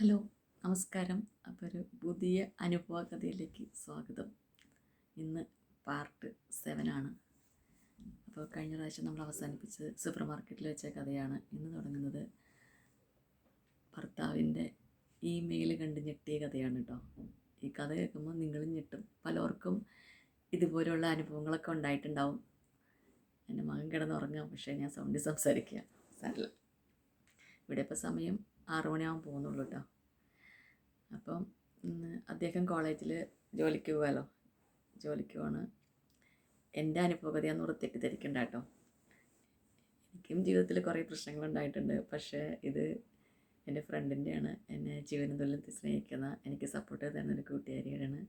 Hello, നമസ്കാരം. അപ്പോൾ ഒരു പുതിയ അനുഭവ കഥയിലേക്ക് സ്വാഗതം. ഇന്ന് പാർട്ട് 7 ആണ്. അപ്പോൾ കഴിഞ്ഞ പ്രാവശ്യം നമ്മൾ അവസാനിപ്പിച്ചത് സൂപ്പർ മാർക്കറ്റിൽ വെച്ച കഥയാണ്. ഇന്ന് തുടങ്ങുന്നത് ഭർത്താവിൻ്റെ ഇമെയിൽ കണ്ട് ഞെട്ടിയ കഥയാണ് കേട്ടോ. ഈ കഥ കേൾക്കുമ്പോൾ നിങ്ങളും ഞെട്ടും. പലർക്കും ഇതുപോലെയുള്ള അനുഭവങ്ങളൊക്കെ ഉണ്ടായിട്ടുണ്ടാവും. എൻ്റെ മകൻ കിടന്നുറങ്ങാം, പക്ഷേ ഞാൻ സൗണ്ടിൽ സംസാരിക്കുക സാരില്ല. ഇവിടെ ഇപ്പോൾ സമയം 6 മണിയാവാൻ പോകുന്നുള്ളൂ കേട്ടോ. അപ്പം അദ്ദേഹം കോളേജിൽ ജോലിക്ക് പോകാമല്ലോ, ജോലിക്ക് പോവാണ്. എൻ്റെ അനുഭവകഥയാന്ന് തെറ്റിദ്ധരിക്കണ്ട കേട്ടോ. എനിക്കും ജീവിതത്തിൽ കുറേ പ്രശ്നങ്ങളുണ്ടായിട്ടുണ്ട്. പക്ഷേ ഇത് എൻ്റെ ഫ്രണ്ടിൻ്റെയാണ്. എന്നെ ജീവനും തുല്യം സ്നേഹിക്കുന്ന, എനിക്ക് സപ്പോർട്ട് ചെയ്ത് തരുന്നൊരു കൂട്ടുകാരിയാണ്.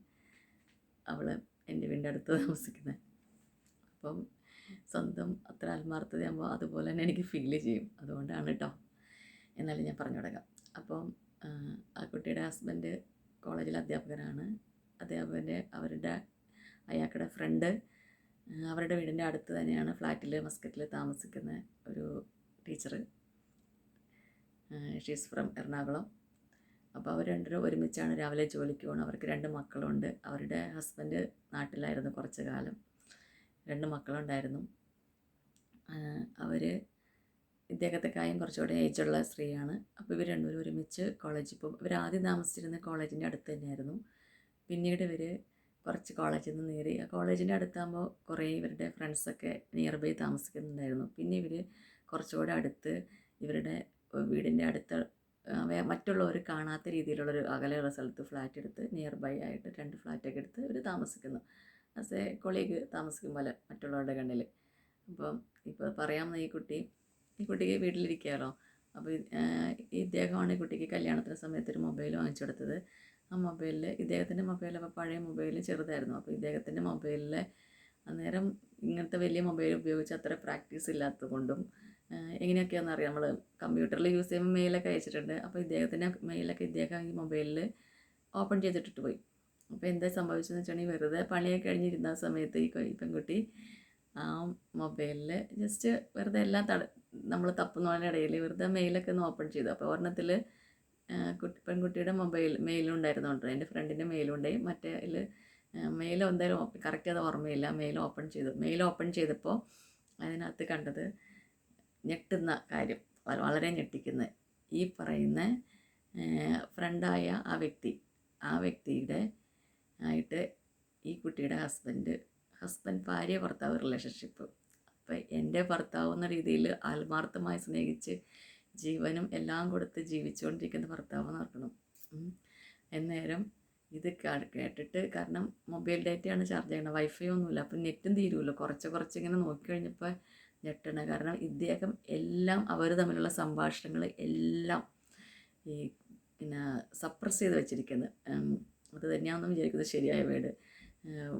അവൾ എൻ്റെ വീടിൻ്റെ അടുത്ത് താമസിക്കുന്നത്. അപ്പം സ്വന്തം അത്ര ആത്മാർത്ഥതയാകുമ്പോൾ അതുപോലെ തന്നെ എനിക്ക് ഫീൽ ചെയ്യും. അതുകൊണ്ടാണ് കേട്ടോ. എന്നാലും ഞാൻ പറഞ്ഞു തുടങ്ങാം. അപ്പം ആ കുട്ടിയുടെ ഹസ്ബൻഡ് കോളേജിൽ അധ്യാപകനാണ്. അയാളുടെ ഫ്രണ്ട് അവരുടെ വീടിൻ്റെ അടുത്ത് തന്നെയാണ് ഫ്ലാറ്റിൽ മസ്കറ്റിൽ താമസിക്കുന്ന ഒരു ടീച്ചർ. She's from Ernakulam. അപ്പോൾ അവർ രണ്ടുപേരും ഒരുമിച്ചാണ് രാവിലെ ജോലിക്ക് പോകുന്നത്. അവർക്ക് 2 മക്കളുണ്ട്. അവരുടെ ഹസ്ബൻഡ് നാട്ടിലായിരുന്നു കുറച്ച് കാലം. 2 മക്കളുണ്ടായിരുന്നു. അവർ ഇദ്ദേഹത്തെക്കായും കുറച്ചുകൂടെ ഏജുള്ള സ്ത്രീയാണ്. അപ്പോൾ ഇവർ രണ്ടുപേരും ഒരുമിച്ച് കോളേജിൽ പോകും. ഇവർ ആദ്യം താമസിച്ചിരുന്ന കോളേജിൻ്റെ അടുത്ത് തന്നെയായിരുന്നു. പിന്നീട് ഇവർ കുറച്ച് കോളേജിൽ നിന്ന് നേരി കോളേജിൻ്റെ അടുത്താകുമ്പോൾ കുറേ ഇവരുടെ ഫ്രണ്ട്സൊക്കെ നിയർ ബൈ താമസിക്കുന്നുണ്ടായിരുന്നു. പിന്നെ ഇവർ കുറച്ചുകൂടെ അടുത്ത് ഇവരുടെ വീടിൻ്റെ അടുത്ത് മറ്റുള്ളവർ കാണാത്ത രീതിയിലുള്ളൊരു അകലെയുള്ള സ്ഥലത്ത് ഫ്ലാറ്റ് എടുത്ത് നിയർ ബൈ ആയിട്ട് 2 ഫ്ലാറ്റൊക്കെ എടുത്ത് ഇവർ താമസിക്കുന്നു. ആസ് എ കൊളീഗ് താമസിക്കും പോലെ മറ്റുള്ളവരുടെ കണ്ണിൽ. അപ്പം ഇപ്പോൾ പറയാമെന്ന ഈ കുട്ടിക്ക് വീട്ടിലിരിക്കാമല്ലോ. അപ്പോൾ ഇദ്ദേഹമാണ് ഈ കുട്ടിക്ക് കല്യാണത്തിന് സമയത്ത് ഒരു മൊബൈൽ വാങ്ങിച്ചു കൊടുത്തത്. ആ മൊബൈലിൽ ഇദ്ദേഹത്തിൻ്റെ മൊബൈൽ അപ്പോൾ പഴയ മൊബൈൽ ചെറുതായിരുന്നു. അപ്പോൾ ഇദ്ദേഹത്തിൻ്റെ മൊബൈലിൽ അന്നേരം ഇങ്ങനത്തെ വലിയ മൊബൈൽ ഉപയോഗിച്ച് അത്ര പ്രാക്ടീസ് ഇല്ലാത്തത് കൊണ്ടും എങ്ങനെയൊക്കെയാണെന്ന് അറിയാം. നമ്മൾ കമ്പ്യൂട്ടറിൽ യൂസ് ചെയ്യുമ്പോൾ മെയിലൊക്കെ അയച്ചിട്ടുണ്ട്. അപ്പോൾ ഇദ്ദേഹത്തിൻ്റെ മെയിലൊക്കെ ഇദ്ദേഹം ഈ മൊബൈലിൽ ഓപ്പൺ ചെയ്തിട്ടിട്ട് പോയി. അപ്പോൾ എന്താ സംഭവിച്ചതെന്ന് വെച്ചിട്ടുണ്ടെങ്കിൽ വെറുതെ പണിയൊക്കെ കഴിഞ്ഞിരുന്ന സമയത്ത് ഈ പെൺകുട്ടി ആ മൊബൈലിൽ ജസ്റ്റ് വെറുതെ എല്ലാം നമ്മൾ തപ്പുന്നതിനിടയിൽ വെറുതെ മെയിലൊക്കെ ഒന്ന് ഓപ്പൺ ചെയ്തു. അപ്പോൾ ഒരെണ്ണത്തിൽ പെൺകുട്ടിയുടെ മെയിലുണ്ടായിരുന്നു കേട്ടോ. എൻ്റെ ഫ്രണ്ടിൻ്റെ മെയിലുണ്ടായി. മറ്റേ മെയിൽ എന്തായാലും കറക്റ്റ് അത് ഓർമ്മയില്ല. മെയിൽ ഓപ്പൺ ചെയ്തപ്പോൾ അതിനകത്ത് കണ്ടത് ഞെട്ടുന്ന കാര്യം, വളരെ ഞെട്ടിക്കുന്ന ഈ പറയുന്ന ഫ്രണ്ടായ ആ വ്യക്തിയുടെ ആയിട്ട് ഈ കുട്ടിയുടെ ഹസ്ബൻഡ് ഭാര്യ ഭർത്താവ് റിലേഷൻഷിപ്പ്. അപ്പോൾ എൻ്റെ ഭർത്താവ് എന്ന രീതിയിൽ ആത്മാർത്ഥമായി സ്നേഹിച്ച് ജീവനും എല്ലാം കൊടുത്ത് ജീവിച്ചുകൊണ്ടിരിക്കുന്ന ഭർത്താവ് നോക്കണം. അന്നേരം ഇത് കേട്ടിട്ട്, കാരണം മൊബൈൽ ഡേറ്റയാണ് ചാർജ് ചെയ്യണം, വൈഫൈ ഒന്നുമില്ല. അപ്പം നെറ്റും തീരുമല്ലോ. കുറച്ച് ഇങ്ങനെ നോക്കിക്കഴിഞ്ഞപ്പോൾ ഞെട്ടണം. കാരണം ഇദ്ദേഹം എല്ലാം അവർ തമ്മിലുള്ള സംഭാഷണങ്ങൾ എല്ലാം സപ്രസ് ചെയ്ത് വെച്ചിരിക്കുന്നത്. അത് തന്നെയാണെന്ന് വിചാരിക്കുന്നത് ശരിയായ വേർഡ്.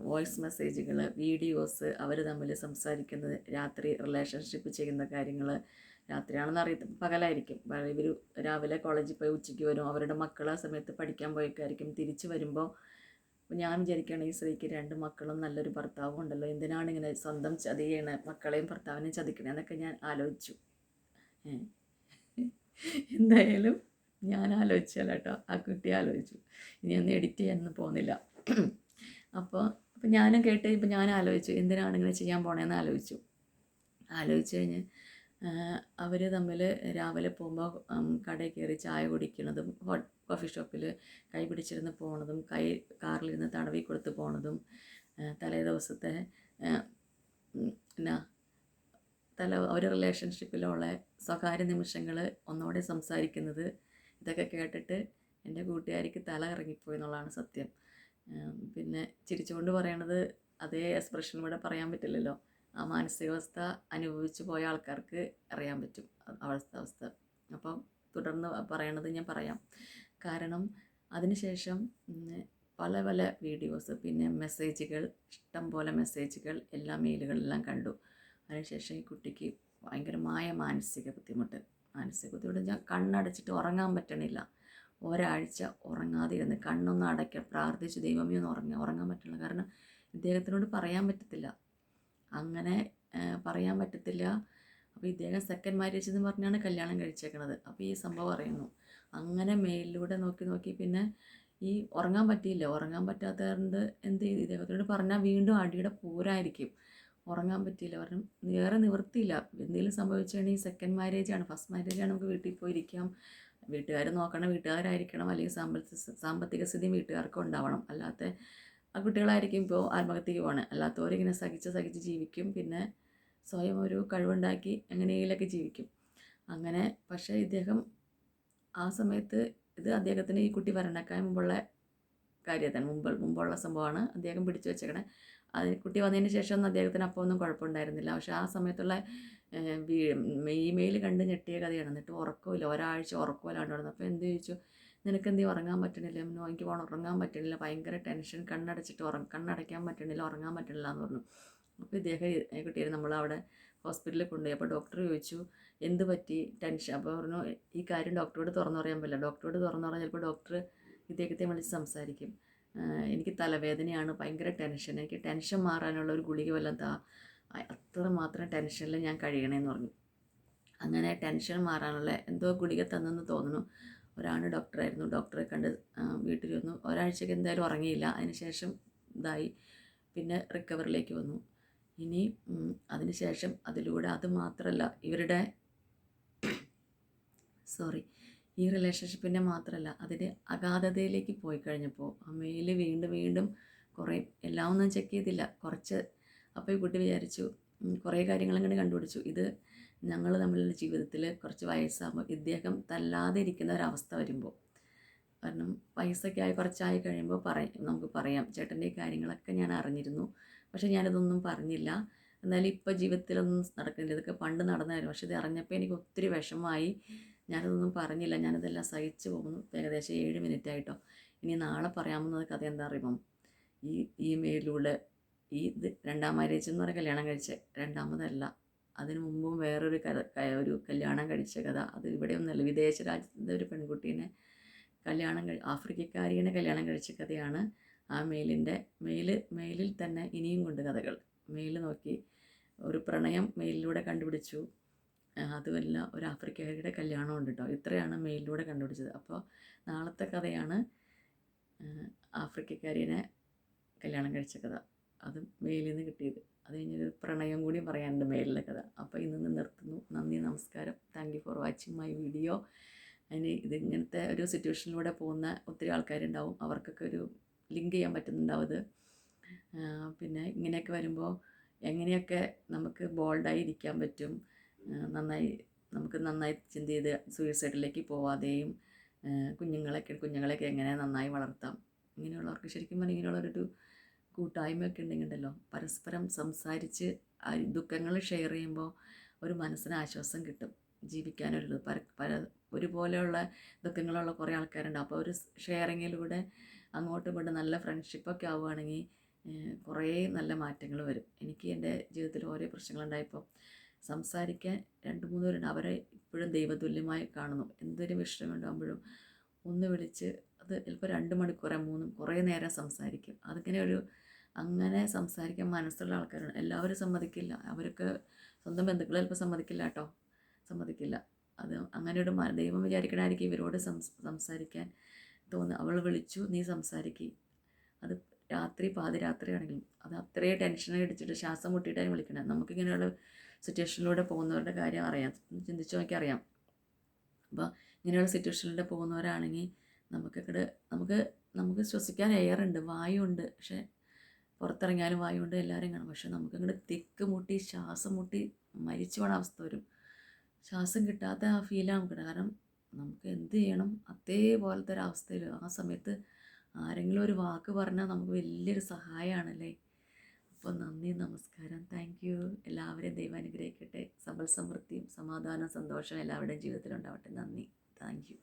വോയിസ് മെസ്സേജുകൾ, വീഡിയോസ്, അവർ തമ്മിൽ സംസാരിക്കുന്നത്, രാത്രി റിലേഷൻഷിപ്പ് ചെയ്യുന്ന കാര്യങ്ങൾ, രാത്രിയാണെന്ന് പകലായിരിക്കും. ഇവർ രാവിലെ കോളേജിൽ പോയി ഉച്ചയ്ക്ക് വരും. അവരുടെ മക്കൾ ആ സമയത്ത് പഠിക്കാൻ പോയേക്കായിരിക്കും. തിരിച്ച് വരുമ്പോൾ ഞാൻ വിചാരിക്കുകയാണ്, ഈ സ്ത്രീക്ക് 2 മക്കളും നല്ലൊരു ഭർത്താവും ഉണ്ടല്ലോ, എന്തിനാണ് ഇങ്ങനെ സ്വന്തം ചതിയണ മക്കളെയും ഭർത്താവിനെയും ചതിക്കണേ എന്നൊക്കെ ഞാൻ ആലോചിച്ചു. എന്തായാലും ഞാൻ ആലോചിച്ചല്ല കേട്ടോ, ആ കുട്ടി ആലോചിച്ചു. ഇനി ഒന്നും എഡിറ്റ് ചെയ്യാനൊന്നും പോകുന്നില്ല. അപ്പോൾ ഞാനും കേട്ട് ഇപ്പം ഞാൻ ആലോചിച്ചു, എന്തിനാണ് ഇങ്ങനെ ചെയ്യാൻ പോണേന്ന് ആലോചിച്ചു കഴിഞ്ഞ് അവർ തമ്മിൽ രാവിലെ പോകുമ്പോൾ കടയിൽ കയറി ചായ കുടിക്കുന്നതും, കോഫി ഷോപ്പിൽ കൈ പിടിച്ചിരുന്ന് പോണതും, കാറിലിരുന്ന് തടവി കൊടുത്ത് പോണതും, തലേ ദിവസത്തെ ഒരു റിലേഷൻഷിപ്പിലുള്ള സ്വകാര്യ നിമിഷങ്ങൾ ഒന്നുകൂടെ സംസാരിക്കുന്നത്, ഇതൊക്കെ കേട്ടിട്ട് എൻ്റെ കൂട്ടുകാരിക്ക് തല ഇറങ്ങിപ്പോയി എന്നുള്ളതാണ് സത്യം. പിന്നെ ചിരിച്ചുകൊണ്ട് പറയണത് അതേ എക്സ്പ്രഷൻ ഇവിടെ പറയാൻ പറ്റില്ലല്ലോ. ആ മാനസികാവസ്ഥ അനുഭവിച്ചു പോയ ആൾക്കാർക്ക് അറിയാൻ പറ്റും അവസ്ഥ. അപ്പം തുടർന്ന് പറയണത് ഞാൻ പറയാം. കാരണം അതിനുശേഷം പല വീഡിയോസ്, പിന്നെ മെസ്സേജുകൾ, ഇഷ്ടം പോലെ മെസ്സേജുകൾ, എല്ലാ മെയിലുകളെല്ലാം കണ്ടു. അതിനുശേഷം ഈ കുട്ടിക്ക് ഭയങ്കരമായ മാനസിക ബുദ്ധിമുട്ട് ഞാൻ കണ്ണടച്ചിട്ട് ഉറങ്ങാൻ പറ്റണില്ല. ഒരാഴ്ച ഉറങ്ങാതെ ഇരുന്ന് കണ്ണൊന്നും അടയ്ക്കാൻ പ്രാർത്ഥിച്ച് ദൈവമേ ഒന്ന് ഉറങ്ങാൻ പറ്റില്ല. കാരണം ഇദ്ദേഹത്തിനോട് പറയാൻ പറ്റത്തില്ല, അങ്ങനെ പറയാൻ പറ്റത്തില്ല. അപ്പോൾ ഇദ്ദേഹം സെക്കൻഡ് മാരേജ് എന്ന് പറഞ്ഞാണ് കല്യാണം കഴിച്ചേക്കണത്. അപ്പോൾ ഈ സംഭവം അറിയുന്നു. അങ്ങനെ മെയിലിലൂടെ നോക്കി നോക്കി പിന്നെ ഈ ഉറങ്ങാൻ പറ്റിയില്ല. ഉറങ്ങാൻ പറ്റാത്തത് എന്ത് ചെയ്തു, ഇദ്ദേഹത്തിനോട് പറഞ്ഞാൽ വീണ്ടും അടിയുടെ പൂരായിരിക്കും. ഉറങ്ങാൻ പറ്റിയില്ല. കാരണം വേറെ നിവൃത്തിയില്ല. എന്തെങ്കിലും സംഭവിച്ചാണെങ്കിൽ സെക്കൻഡ് മാരേജാണ്. ഫസ്റ്റ് മാരേജാണ്, നമുക്ക് വീട്ടിൽ പോയിരിക്കാം, വീട്ടുകാർ നോക്കണം, വീട്ടുകാരായിരിക്കണം, അല്ലെങ്കിൽ സാമ്പത്തിക സ്ഥിതി വീട്ടുകാർക്ക് ഉണ്ടാവണം. അല്ലാത്ത ആ കുട്ടികളായിരിക്കും ഇപ്പോൾ ആത്മഹത്യക്ക് പോകണം. അല്ലാത്തവരിങ്ങനെ സഹിച്ച് ജീവിക്കും. പിന്നെ സ്വയം ഒരു കഴിവുണ്ടാക്കി എങ്ങനെയെങ്കിലൊക്കെ ജീവിക്കും. അങ്ങനെ പക്ഷേ ഇദ്ദേഹം ആ സമയത്ത് ഇത് അദ്ദേഹത്തിന് ഈ കുട്ടി വരണക്കായ മുമ്പുള്ള കാര്യത്താണ്, മുമ്പുള്ള സംഭവമാണ് അദ്ദേഹം പിടിച്ചു വെച്ചേക്കണേ. അത് കുട്ടി വന്നതിന് ശേഷം അദ്ദേഹത്തിന് അപ്പോൾ ഒന്നും കുഴപ്പമുണ്ടായിരുന്നില്ല. പക്ഷേ ആ സമയത്തുള്ള ഇമെയിൽ കണ്ട് ഞെട്ടിയ കഥയാണ്. എന്നിട്ട് ഉറക്കമില്ല, ഒരാഴ്ച ഉറക്കമില്ലാണ്ട് കിടന്നു. അപ്പോൾ എന്ത് ചോദിച്ചു, നിനക്കെന്തീ ഉറങ്ങാൻ പറ്റണില്ല? എനിക്ക് ഉറങ്ങാൻ പറ്റണില്ല, ഭയങ്കര ടെൻഷൻ, കണ്ണടയ്ക്കാൻ പറ്റണില്ല, ഉറങ്ങാൻ പറ്റണില്ല എന്ന് പറഞ്ഞു. അപ്പോൾ ഇദ്ദേഹം കുട്ടിയെ നമ്മളവിടെ ഹോസ്പിറ്റലിൽ കൊണ്ടുപോയി. അപ്പോൾ ഡോക്ടർ ചോദിച്ചു എന്ത് പറ്റി, ടെൻഷൻ. അപ്പോൾ പറഞ്ഞു ഈ കാര്യം ഡോക്ടറോട് തുറന്നു പറയാൻ പറ്റില്ല. ഡോക്ടറോട് തുറന്നു പറഞ്ഞാൽ ചിലപ്പോൾ ഡോക്ടർ ഇദ്ദേഹത്തെ വിളിച്ച് സംസാരിക്കും. എനിക്ക് തലവേദനയാണ്, ഭയങ്കര ടെൻഷൻ, എനിക്ക് ടെൻഷൻ മാറാനുള്ള ഒരു ഗുളിക വല്ലതും താ, അത്രമാത്രം ടെൻഷനിൽ ഞാൻ കഴിയണമെന്ന് പറഞ്ഞു. അങ്ങനെ ടെൻഷൻ മാറാനുള്ള എന്തോ ഗുളിക തന്നെന്ന് തോന്നുന്നു. ഒരാണ് ഡോക്ടറായിരുന്നു. ഡോക്ടറെ കണ്ട് വീട്ടിൽ വന്നു. ഒരാഴ്ചയ്ക്ക് എന്തായാലും ഉറങ്ങിയില്ല. അതിനുശേഷം ഇതായി, പിന്നെ റിക്കവറിലേക്ക് വന്നു. ഇനി അതിനുശേഷം അതിലൂടെ അത് മാത്രമല്ല, ഇവരുടെ ഈ റിലേഷൻഷിപ്പിൻ്റെ മാത്രമല്ല, അതിൻ്റെ അഗാധതയിലേക്ക് പോയി കഴിഞ്ഞപ്പോൾ ആ മെയിൽ വീണ്ടും കുറേ എല്ലാം ഒന്നും ചെക്ക് ചെയ്തില്ല, കുറച്ച്. അപ്പോൾ ഈ കുട്ടി വിചാരിച്ചു, കുറേ കാര്യങ്ങൾ ഇങ്ങനെ കണ്ടുപിടിച്ചു. ഇത് ഞങ്ങൾ തമ്മിലുള്ള ജീവിതത്തിൽ കുറച്ച് വയസ്സാകുമ്പോൾ ഇദ്ദേഹം തല്ലാതെ ഇരിക്കുന്ന ഒരവസ്ഥ വരുമ്പോൾ, കാരണം വയസ്സൊക്കെ കുറച്ചായി കഴിയുമ്പോൾ നമുക്ക് പറയാം ചേട്ടൻ്റെ ഈ കാര്യങ്ങളൊക്കെ ഞാൻ അറിഞ്ഞിരുന്നു, പക്ഷേ ഞാനിതൊന്നും പറഞ്ഞില്ല. എന്നാലും ഇപ്പോൾ ജീവിതത്തിലൊന്നും നടക്കുന്നില്ല, ഇതൊക്കെ പണ്ട് നടന്നായിരുന്നു. പക്ഷേ ഇത് അറിഞ്ഞപ്പോൾ എനിക്ക് ഒത്തിരി വിഷമമായി, ഞാനതൊന്നും പറഞ്ഞില്ല, ഞാനതെല്ലാം സഹിച്ചു പോകുന്നു. ഏകദേശം 7 മിനിറ്റ് ആയിട്ടോ. ഇനി നാളെ പറയാമെന്നത് കഥ എന്താ അറിയുമ്പം, ഈ ഇമെയിലൂടെ ഇത് രണ്ടാം മാരേജ് എന്ന് പറഞ്ഞാൽ കല്യാണം കഴിച്ച രണ്ടാമതല്ല, അതിനു മുമ്പും വേറൊരു ഒരു കല്യാണം കഴിച്ച കഥ. അത് ഇവിടെയൊന്നുമല്ല, വിദേശ രാജ്യത്തെ ഒരു പെൺകുട്ടീനെ ആഫ്രിക്കക്കാരിയെ കല്യാണം കഴിച്ച കഥയാണ് ആ മെയിലിൽ തന്നെ ഇനിയും കൊണ്ട് കഥകൾ. മെയിൽ നോക്കി ഒരു പ്രണയം മെയിലിലൂടെ കണ്ടുപിടിച്ചു. അതുമല്ല, ഒരു ആഫ്രിക്കക്കാരിയുടെ കല്യാണം ഉണ്ട് കേട്ടോ. ഇത്രയാണ് മെയിലിലൂടെ കണ്ടുപിടിച്ചത്. അപ്പോൾ നാളത്തെ കഥയാണ് ആഫ്രിക്കക്കാരിയെ കല്യാണം കഴിച്ച കഥ. അത് മെയിലിൽ നിന്ന് കിട്ടിയത്. അത് കഴിഞ്ഞൊരു പ്രണയം കൂടി പറയാനുണ്ട് മെയിലിലെ കഥ. അപ്പോൾ ഇന്ന് നിർത്തുന്നു. നന്ദി, നമസ്കാരം. Thank you for watching my video. അതിന് ഇതിങ്ങനത്തെ ഒരു സിറ്റുവേഷനിലൂടെ പോകുന്ന ഒത്തിരി ആൾക്കാരുണ്ടാവും, അവർക്കൊക്കെ ഒരു ലിങ്ക് ചെയ്യാൻ പറ്റുന്നുണ്ടാവും അത്. പിന്നെ ഇങ്ങനെയൊക്കെ വരുമ്പോൾ എങ്ങനെയൊക്കെ നമുക്ക് ബോൾഡായി ഇരിക്കാൻ പറ്റും, നമുക്ക് നന്നായി ചിന്ത ചെയ്ത് സൂയിസൈഡിലേക്ക് പോവാതെയും കുഞ്ഞുങ്ങളെയൊക്കെ എങ്ങനെ നന്നായി വളർത്താം, ഇങ്ങനെയുള്ളവർക്ക് ശരിക്കും പറഞ്ഞാൽ ഇങ്ങനെയുള്ളൊരു കൂട്ടായ്മയൊക്കെ ഉണ്ടെങ്കിലുണ്ടല്ലോ, പരസ്പരം സംസാരിച്ച് ദുഃഖങ്ങൾ ഷെയർ ചെയ്യുമ്പോൾ ഒരു മനസ്സിന് ആശ്വാസം കിട്ടും, ജീവിക്കാനൊരു ഒരുപോലെയുള്ള ദുഃഖങ്ങളുള്ള കുറേ ആൾക്കാരുണ്ടാവും. അപ്പോൾ ഒരു ഷെയറിങ്ങിലൂടെ അങ്ങോട്ടും ഇങ്ങോട്ടും നല്ല ഫ്രണ്ട്ഷിപ്പൊക്കെ ആവുകയാണെങ്കിൽ കുറേ നല്ല മാറ്റങ്ങൾ വരും. എനിക്ക് എൻ്റെ ജീവിതത്തിൽ ഓരോ പ്രശ്നങ്ങളുണ്ടായപ്പോൾ സംസാരിക്കാൻ 2-3 പേരുണ്ട്. അവരെ ഇപ്പോഴും ദൈവതുല്യമായി കാണുന്നു. എന്തൊരു വിഷമമുണ്ടാകുമ്പോഴും ഒന്ന് വിളിച്ച്, അത് ചിലപ്പോൾ 2 മണിക്കൂറോ 3 കുറേ നേരം സംസാരിക്കും. അങ്ങനെ സംസാരിക്കാൻ മനസ്സുള്ള ആൾക്കാരാണ്. എല്ലാവരും സമ്മതിക്കില്ല, അവർക്ക് സ്വന്തം ബന്ധുക്കൾ ചിലപ്പോൾ സമ്മതിക്കില്ല. അത് അങ്ങനെ ഒരു ദൈവം വിചാരിക്കണമായിരിക്കും ഇവരോട് സംസാരിക്കാൻ തോന്നുന്നു. അവൾ വിളിച്ചു, നീ സംസാരിക്കുക. അത് പാതിരാത്രിയാണെങ്കിലും അത് അത്രയും ടെൻഷൻ അടിച്ചിട്ട് ശ്വാസം മുട്ടിയിട്ടാണ് വിളിക്കണത്. നമുക്കിങ്ങനെയുള്ള സിറ്റുവേഷനിലൂടെ പോകുന്നവരുടെ കാര്യം അറിയാം, ചിന്തിച്ചു നോക്കിയാൽ അറിയാം. അപ്പോൾ ഇങ്ങനെയുള്ള സിറ്റുവേഷനിലൂടെ പോകുന്നവരാണെങ്കിൽ നമുക്ക് ശ്വസിക്കാൻ എയറുണ്ട്, വായുണ്ട്. പക്ഷേ പുറത്തിറങ്ങിയാലും വായുണ്ട്, എല്ലാവരും കാണും. പക്ഷെ നമുക്കിങ്ങോട്ട് മുട്ടി ശ്വാസം മുട്ടി മരിച്ചു പോകണ അവസ്ഥ വരും. ശ്വാസം കിട്ടാത്ത ആ ഫീലാണ് നമുക്ക്. കാരണം നമുക്ക് എന്ത് ചെയ്യണം, അതേപോലത്തെ ഒരു അവസ്ഥയിൽ ആ സമയത്ത് ആരെങ്കിലും ഒരു വാക്ക് പറഞ്ഞാൽ നമുക്ക് വലിയൊരു സഹായമാണല്ലേ. അപ്പോൾ നന്ദി, നമസ്കാരം. Thank you. എല്ലാവരെയും ദൈവം അനുഗ്രഹിക്കട്ടെ. സമ്പൽ സമൃദ്ധിയും സമാധാനം സന്തോഷം എല്ലാവരുടെയും ജീവിതത്തിലുണ്ടാവട്ടെ. നന്ദി, താങ്ക് യു.